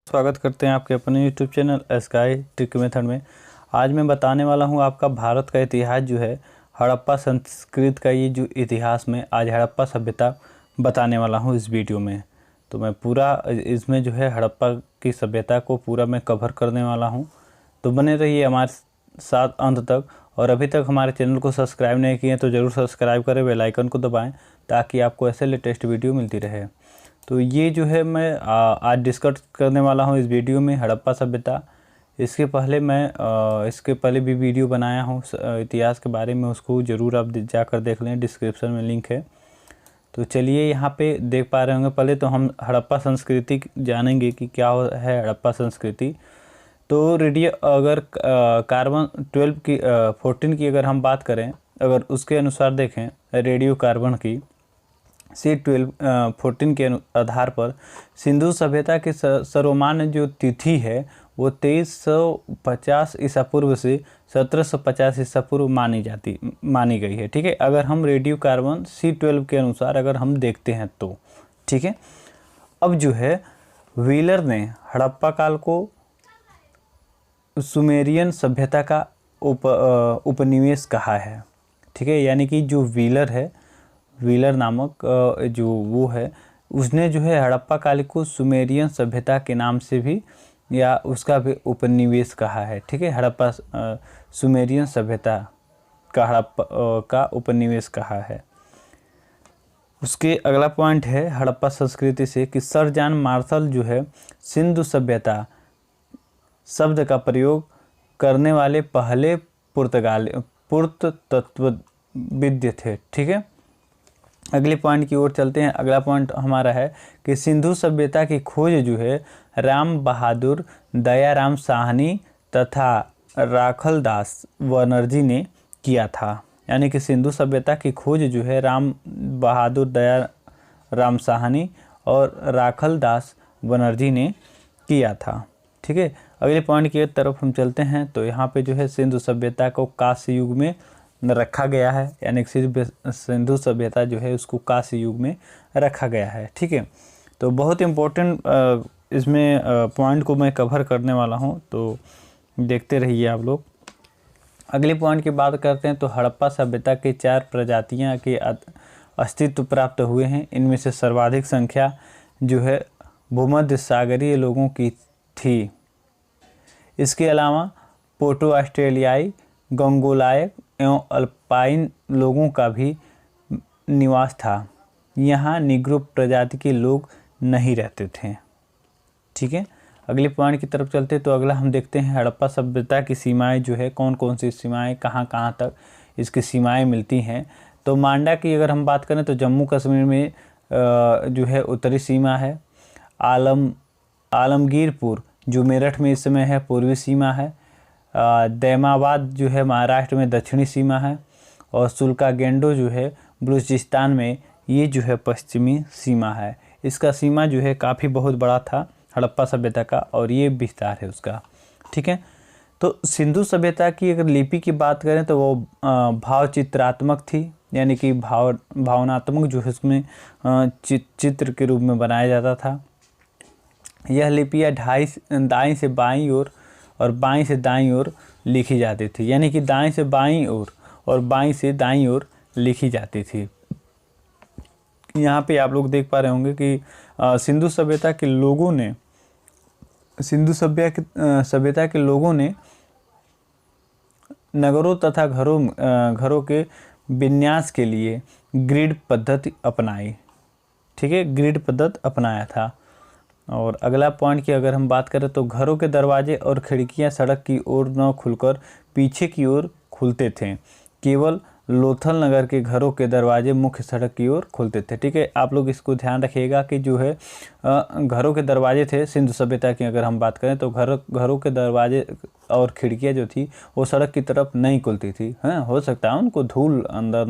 स्वागत करते हैं आपके अपने YouTube channel sky trick method में। आज मैं बताने वाला हूं आपका भारत का इतिहास जो है हड़प्पा संस्कृत का। ये जो इतिहास में आज हड़प्पा सभ्यता बताने वाला हूं इस वीडियो में। तो मैं पूरा इसमें जो है हड़प्पा की सभ्यता को पूरा मैं कवर करने वाला हूं। तो बने रहिए हमारे साथ अंत तक। और अभी तक हमारे चैनल को सब्सक्राइब नहीं किए तो ज़रूर सब्सक्राइब करें, बेल आइकन को दबाएँ ताकि आपको ऐसे लेटेस्ट वीडियो मिलती रहे। तो ये जो है मैं आज डिस्कस करने वाला हूँ इस वीडियो में हड़प्पा सभ्यता। इसके पहले भी वीडियो बनाया हूँ इतिहास के बारे में, उसको ज़रूर आप जाकर देख लें, डिस्क्रिप्शन में लिंक है। तो चलिए यहाँ पे देख पा रहे होंगे। पहले तो हम हड़प्पा संस्कृति जानेंगे कि क्या है हड़प्पा संस्कृति। तो रेडियो अगर कार्बन 14 की अगर हम बात करें, अगर उसके अनुसार देखें रेडियो कार्बन की C14 के आधार पर सिंधु सभ्यता के सर्वमान्य जो तिथि है वो 2350 ईसा पूर्व से 1750 ईसा पूर्व मानी गई है। ठीक है, अगर हम रेडियो कार्बन C12 के अनुसार अगर हम देखते हैं तो ठीक है। अब जो है व्हीलर ने हड़प्पा काल को सुमेरियन सभ्यता का उपनिवेश कहा है। ठीक है, यानी कि जो व्हीलर नामक जो वो है उसने जो है हड़प्पा काल को सुमेरियन सभ्यता के नाम से भी या उसका भी उपनिवेश कहा है। ठीक है, हड़प्पा सुमेरियन सभ्यता का हड़प्पा का उपनिवेश कहा है। उसके अगला पॉइंट है हड़प्पा संस्कृति से कि सर जॉन मार्शल जो है सिंधु सभ्यता शब्द का प्रयोग करने वाले पहले पुरातत्वविद थे। ठीक है, अगले पॉइंट की ओर चलते हैं। अगला पॉइंट हमारा है कि सिंधु सभ्यता की खोज जो है राम बहादुर दयाराम साहनी तथा राखलदास बनर्जी ने किया था। यानी कि सिंधु सभ्यता की खोज जो है राम बहादुर दयाराम साहनी और राखलदास बनर्जी ने किया था। ठीक है, अगले पॉइंट की तरफ हम चलते हैं। तो यहाँ पे जो है सिंधु सभ्यता को कांस्य युग में रखा गया है, यानी कि सिंधु सभ्यता जो है उसको कांस्य युग में रखा गया है। ठीक है, तो बहुत इम्पोर्टेंट इसमें पॉइंट को मैं कवर करने वाला हूं, तो देखते रहिए आप लोग। अगले पॉइंट की बात करते हैं तो हड़प्पा सभ्यता के 4 प्रजातियां के अस्तित्व प्राप्त हुए हैं। इनमें से सर्वाधिक संख्या जो है भूमध्य सागरीय लोगों की थी। इसके अलावा पोर्टो ऑस्ट्रेलियाई, गंगोलायक एवं अल्पाइन लोगों का भी निवास था। यहाँ निग्रो प्रजाति के लोग नहीं रहते थे। ठीक है, अगले पॉइंट की तरफ चलते तो अगला हम देखते हैं हड़प्पा सभ्यता की सीमाएं जो है कौन कौन सी सीमाएं, कहाँ कहाँ तक इसकी सीमाएं मिलती हैं। तो मांडा की अगर हम बात करें तो जम्मू कश्मीर में जो है उत्तरी सीमा है। आलमगीरपुर जो मेरठ में इस समय है पूर्वी सीमा है। दैमाबाद जो है महाराष्ट्र में दक्षिणी सीमा है। और सुल्कागेंडो जो है बलूचिस्तान में ये जो है पश्चिमी सीमा है। इसका सीमा जो है काफ़ी बहुत बड़ा था हड़प्पा सभ्यता का, और ये विस्तार है उसका। ठीक है, तो सिंधु सभ्यता की अगर लिपि की बात करें तो वो भावचित्रात्मक थी, यानी कि भावनात्मक जो है उसमें चित्र के रूप में बनाया जाता था। यह लिपियाँ दाईं से बाईं ओर और बाईं से दाईं ओर लिखी जाती थी, यानी कि दाईं से बाईं ओर और बाईं से दाईं ओर लिखी जाती थी। यहाँ पे आप लोग देख पा रहे होंगे कि सिंधु सभ्यता के लोगों ने नगरों तथा घरों के विन्यास के लिए ग्रिड पद्धति अपनाई। ठीक है, ग्रिड पद्धति अपनाया था। और अगला पॉइंट की अगर हम बात करें तो घरों के दरवाजे और खिड़कियां सड़क की ओर न खुलकर पीछे की ओर खुलते थे। केवल लोथल नगर के घरों के दरवाजे मुख्य सड़क की ओर खुलते थे। ठीक है, आप लोग इसको ध्यान रखिएगा कि जो है घरों के दरवाजे थे सिंधु सभ्यता की अगर हम बात करें तो घरों के दरवाजे और खिड़कियां जो थी वो सड़क की तरफ नहीं खुलती थी। हाँ, हो सकता है उनको धूल अंदर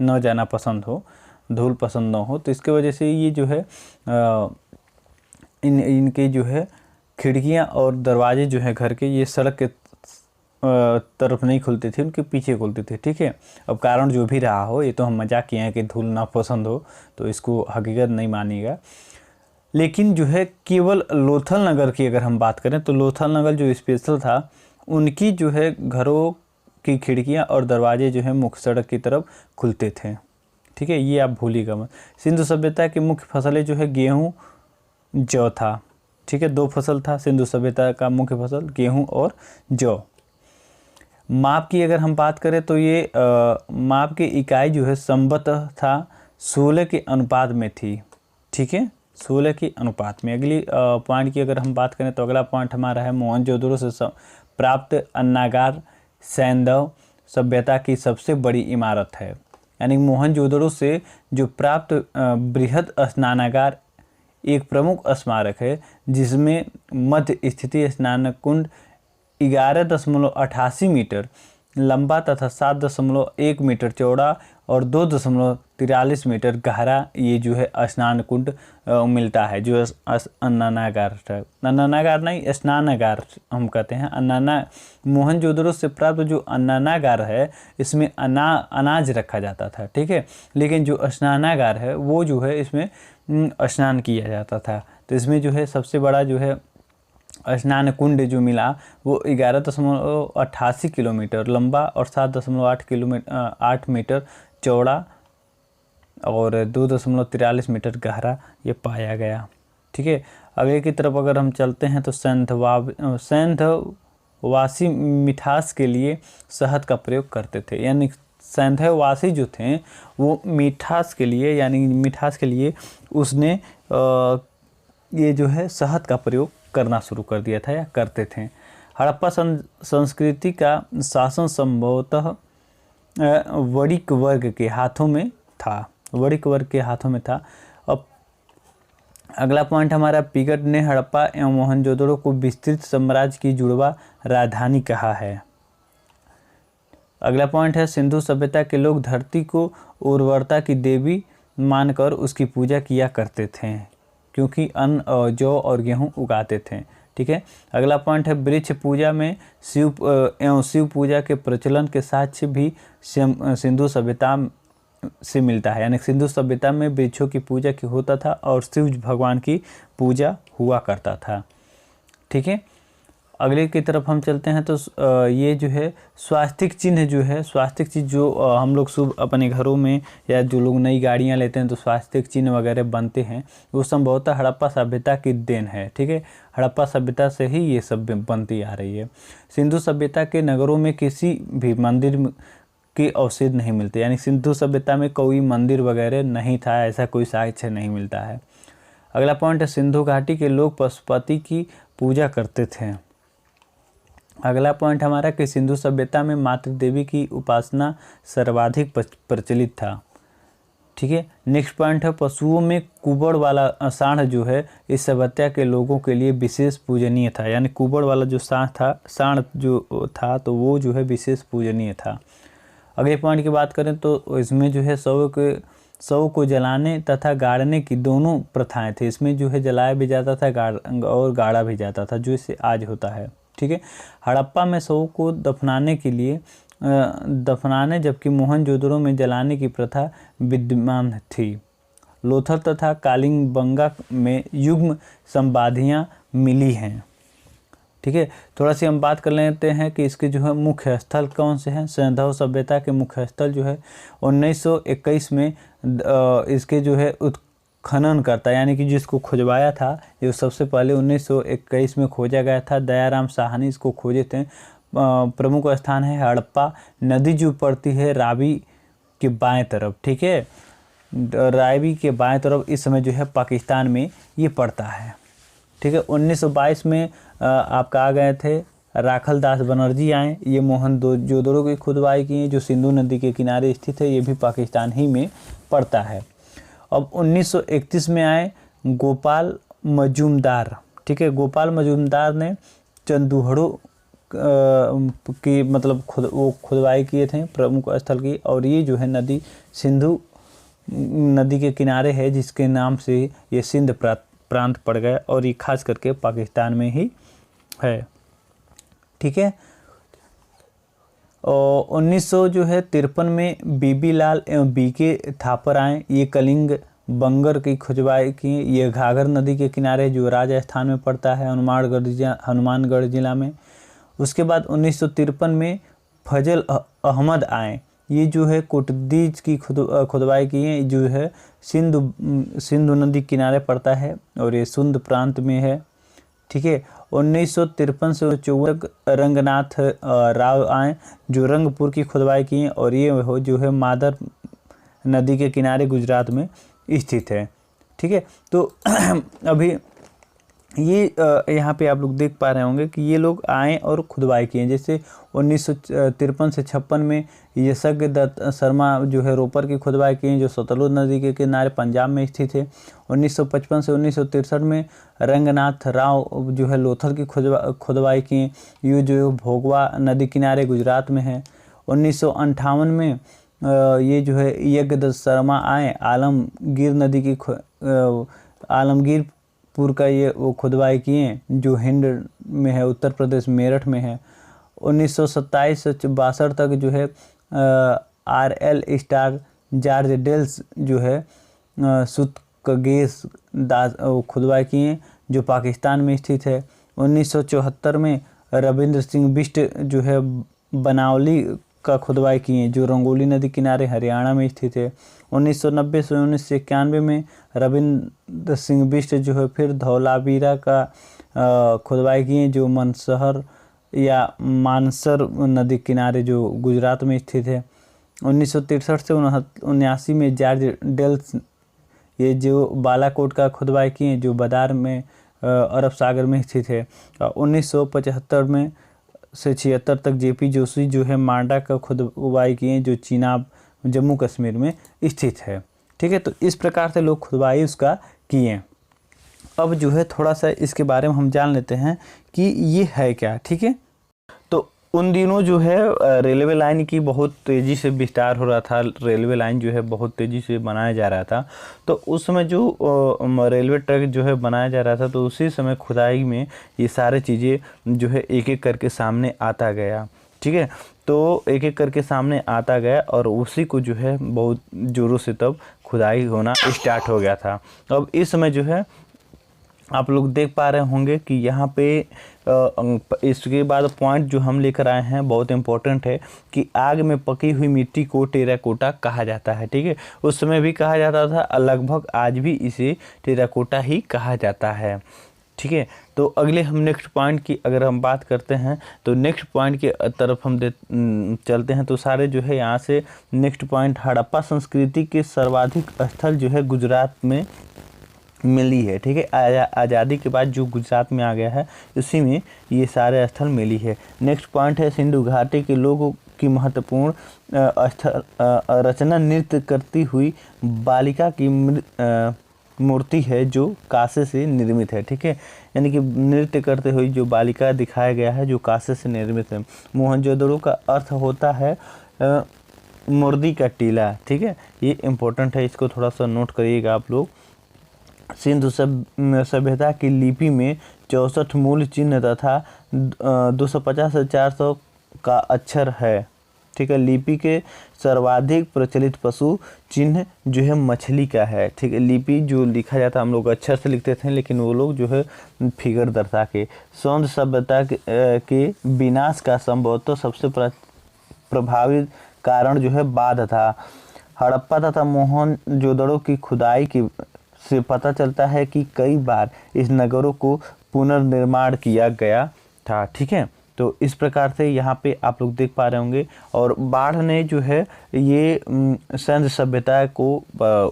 न जाना पसंद हो, धूल पसंद न हो, तो इसके वजह से ये जो है इनके जो है खिड़कियां और दरवाजे जो है घर के ये सड़क के तरफ नहीं खुलते थे, उनके पीछे खुलते थे। ठीक है, अब कारण जो भी रहा हो, ये तो हम मजाक किए हैं कि धूल ना पसंद हो, तो इसको हकीकत नहीं मानिएगा। लेकिन जो है केवल लोथल नगर की अगर हम बात करें तो लोथल नगर जो स्पेशल था, उनकी जो है घरों की खिड़कियां और दरवाजे जो है मुख्य सड़क की तरफ खुलते थे। ठीक है, ये आप भूलिएगा मत। सिंधु सभ्यता की मुख्य फसलें जो है गेहूँ, जौ था। ठीक है, 2 फसल था सिंधु सभ्यता का मुख्य फसल, गेहूँ और जौ। माप की अगर हम बात करें तो ये माप की इकाई जो है संवत था, 16 के अनुपात में थी। ठीक है, 16 के अनुपात में। अगली पॉइंट की अगर हम बात करें तो अगला पॉइंट हमारा है मोहनजोदड़ो से प्राप्त अन्नागार सैंधव सभ्यता की सबसे बड़ी इमारत है। यानी मोहनजोदड़ो से जो प्राप्त बृहद स्नानागार एक प्रमुख स्मारक है, जिसमें मध्य स्थित स्नान कुंड 11.88 मीटर लंबा तथा 7.1 मीटर चौड़ा और 2.43 मीटर गहरा ये जो है स्नान कुंड मिलता है, जो अन्नागार है। अन्नागार नहीं, स्नानागार हम कहते हैं। मोहनजोदड़ो से प्राप्त जो अन्नागार है, इसमें अनाज रखा जाता था। ठीक है, लेकिन जो स्नानागार है वो जो है इसमें स्नान किया जाता था। तो इसमें जो है सबसे बड़ा जो है स्नान कुंड जो मिला वो 11.88 किलोमीटर लंबा और 7.8 मीटर चौड़ा और 2.43 मीटर गहरा ये पाया गया। ठीक है, आगे की तरफ अगर हम चलते हैं तो सैंधवासी मिठास के लिए शहद का प्रयोग करते थे। यानी सैंधवासी जो थे वो मिठास के लिए उसने ये जो है शहद का प्रयोग करना शुरू कर दिया था या करते थे। हड़प्पा संस्कृति का शासन संभवतः वणिक वर्ग के हाथों में था। अब अगला पॉइंट हमारा, पिगट ने हड़प्पा एवं मोहनजोदड़ो को विस्तृत साम्राज्य की जुड़वा राजधानी कहा है। अगला पॉइंट है, सिंधु सभ्यता के लोग धरती को उर्वरता की देवी मानकर उसकी पूजा किया करते थे, क्योंकि अन्न, जौ और गेहूं उगाते थे। ठीक है, अगला पॉइंट है, वृक्ष पूजा में शिव पूजा के प्रचलन के साक्ष्य भी सिंधु सभ्यता से मिलता है। यानी सिंधु सभ्यता में वृक्षों की पूजा की होता था और शिव भगवान की पूजा हुआ करता था। ठीक है, अगले की तरफ हम चलते हैं तो ये जो है स्वास्तिक चिन्ह जो हम लोग शुभ अपने घरों में या जो लोग नई गाड़ियां लेते हैं तो स्वास्तिक चिन्ह वगैरह बनते हैं, वो संभवतः हड़प्पा सभ्यता की देन है। ठीक है, हड़प्पा सभ्यता से ही ये सब बनती आ रही है। सिंधु सभ्यता के नगरों में किसी भी मंदिर के अवशेष नहीं मिलते। यानी सिंधु सभ्यता में कोई मंदिर वगैरह नहीं था, ऐसा कोई साक्ष्य नहीं मिलता है। अगला पॉइंट है, सिंधु घाटी के लोग पशुपति की पूजा करते थे। अगला पॉइंट हमारा कि सिंधु सभ्यता में मातृ देवी की उपासना सर्वाधिक प्रचलित था। ठीक है, नेक्स्ट पॉइंट है, पशुओं में कुबड़ वाला सांड जो है इस सभ्यता के लोगों के लिए विशेष पूजनीय था। यानी कुबड़ वाला जो सांड जो था तो वो जो है विशेष पूजनीय था। अगले पॉइंट की बात करें तो इसमें जो है शव को जलाने तथा गाड़ने की दोनों प्रथाएं थी। इसमें जो है जलाया भी जाता था और गाड़ा भी जाता था, जो इससे आज होता है। ठीक है, हड़प्पा में शव को दफनाने जबकि मोहनजोदड़ो में जलाने की प्रथा विद्यमान थी। लोथल तथा कालिंगबंगा में युग्म संबाधियाँ मिली हैं। ठीक है, थोड़ा सी हम बात कर लेते हैं कि इसके जो है मुख्य स्थल कौन से हैं। सैंधव सभ्यता के मुख्य स्थल जो है 1921 में इसके जो है उत्खनन करता, यानी कि जिसको खुजवाया था ये सबसे पहले 1921 में खोजा गया था। दयाराम साहनी इसको खोजे थे। प्रमुख स्थान है हड़प्पा। नदी जो पड़ती है रावी के बाएं तरफ। ठीक है, रावी के बाएं तरफ इस समय जो है पाकिस्तान में ये पड़ता है। ठीक है, 1922 में आपका आ गए थे राखल दास बनर्जी आए, ये मोहनजोदड़ो की खुदवाई की, जो सिंधु नदी के किनारे स्थित है, ये भी पाकिस्तान ही में पड़ता है। अब 1931 में आए गोपाल मजूमदार। ठीक है, गोपाल मजूमदार ने चंदूहड़ो की मतलब खुदवाई किए थे प्रमुख स्थल की, और ये जो है नदी सिंधु नदी के किनारे है, जिसके नाम से ये सिंध प्रांत पड़ गया और ये खास करके पाकिस्तान में ही है। ठीक है, और 1953 में बीबी लाल एवं बीके थापर आए, ये कलिंग बंगर की खुदवाई की। ये घाघर नदी के किनारे जो राजस्थान में पड़ता है, हनुमानगढ़ जिला में। उसके बाद 1953 में फजल अहमद आए। ये जो है कोटदीज की खुदवाई की है, जो है सिंधु नदी किनारे पड़ता है और ये सिंध प्रांत में है। ठीक है। 1953 से 1954 रंगनाथ राव आए, जो रंगपुर की खुदवाई की है और ये हो जो है मादर नदी के किनारे गुजरात में स्थित है। ठीक है। तो अभी ये यहाँ पे आप लोग देख पा रहे होंगे कि ये लोग आए और खुदवाई किए। जैसे 1953 से 56 में यशज्ञ दत्त शर्मा जो है रोपर की खुदवाई किए, जो सतलुज नदी के किनारे पंजाब में स्थित है। 1955 से 1963 में रंगनाथ राव जो है लोथल की खुदवाई किए, ये जो भोगवा नदी किनारे गुजरात में है। 1958 में ये जो है यज्ञ दत्त शर्मा आए, आलमगीर नदी की आलमगीरपुर का ये वो खुदवाई किए, जो हिंद में है, उत्तर प्रदेश मेरठ में है। 1927 से 62 तक जो है RL स्टार जॉर्ज डेल्स जो है सुतकगेस दास खुदवाई किए, जो पाकिस्तान में स्थित है। 1974 में रविंद्र सिंह बिष्ट जो है बनावली का खुदवाई किए, जो रंगोली नदी किनारे हरियाणा में स्थित है। 1990 से 1991 में रविंद्र सिंह बिष्ट जो है फिर धौलावीरा का खुदवाई किए, जो मनसहर या मानसर नदी किनारे जो गुजरात में स्थित है। 1963 से 1979 में जॉर्ज डेल्स ये जो बालाकोट का खुदवाई किए, जो बदार में अरब सागर में स्थित है। 1975 में से 76 तक JP जोशी जो है मांडा का खुदवाई किए, जो चीनाब जम्मू कश्मीर में स्थित है। ठीक है। तो इस प्रकार से लोग खुदवाई उसका किए। अब जो है थोड़ा सा इसके बारे में हम जान लेते हैं कि ये है क्या। ठीक है। तो उन दिनों जो है रेलवे लाइन की बहुत तेज़ी से विस्तार हो रहा था, रेलवे लाइन जो है बहुत तेज़ी से बनाया जा रहा था। तो उस समय जो रेलवे ट्रैक जो है बनाया जा रहा था, तो उसी समय खुदाई में ये सारे चीज़ें जो है एक एक करके सामने आता गया। ठीक है। तो एक एक करके सामने आता गया और उसी को जो है बहुत ज़ोरों से तब खुदाई होना स्टार्ट हो गया था। अब इस समय जो है आप लोग देख पा रहे होंगे कि यहाँ पे इसके बाद पॉइंट जो हम लेकर आए हैं बहुत इम्पोर्टेंट है कि आग में पकी हुई मिट्टी को टेराकोटा कहा जाता है। ठीक है। उस समय भी कहा जाता था, लगभग आज भी इसे टेराकोटा ही कहा जाता है। ठीक है। तो अगले हम नेक्स्ट पॉइंट की अगर हम बात करते हैं, तो नेक्स्ट पॉइंट की तरफ हम चलते हैं। तो सारे जो है यहाँ से नेक्स्ट पॉइंट, हड़प्पा संस्कृति के सर्वाधिक स्थल जो है गुजरात में मिली है। ठीक है। आज़ादी के बाद जो गुजरात में आ गया है, उसी में ये सारे स्थल मिली है। नेक्स्ट पॉइंट है सिंधु घाटी के लोगों की महत्वपूर्ण स्थल रचना नृत्य करती हुई बालिका की मूर्ति है, जो कांसे से निर्मित है। ठीक है। यानी कि नृत्य करते हुए जो बालिका दिखाया गया है, जो कांसे से निर्मित है। मोहनजोदड़ो का अर्थ होता है मुर्दी का टीला। ठीक है। ये इम्पोर्टेंट है, इसको थोड़ा सा नोट करिएगा आप लोग। सिंधु सभ्यता की लिपि में 64 मूल चिन्ह तथा 250 से 400 का अक्षर है। ठीक है। लिपि के सर्वाधिक प्रचलित पशु चिन्ह जो है मछली का है। ठीक है। लिपि जो लिखा जाता हम लोग अक्षर से लिखते थे, लेकिन वो लोग जो है फिगर दर्शा के। सौंद सभ्यता के विनाश का संभवतः सबसे प्रभावित कारण जो है बाढ़ था। हड़प्पा तथा मोहनजोदड़ो की खुदाई की से पता चलता है कि कई बार इस नगरों को पुनर्निर्माण किया गया था। ठीक है। तो इस प्रकार से यहाँ पे आप लोग देख पा रहे होंगे। और बाढ़ ने जो है ये सिंधु सभ्यता को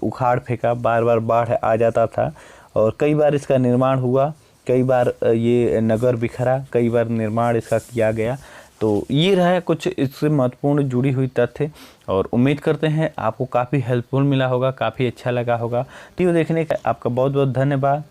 उखाड़ फेंका, बार बार बाढ़ आ जाता था और कई बार इसका निर्माण हुआ, कई बार ये नगर बिखरा, कई बार निर्माण इसका किया गया। तो ये रहा कुछ इससे महत्वपूर्ण जुड़ी हुई तथ्य और उम्मीद करते हैं आपको काफ़ी हेल्पफुल मिला होगा, काफ़ी अच्छा लगा होगा। वीडियो देखने का आपका बहुत बहुत धन्यवाद।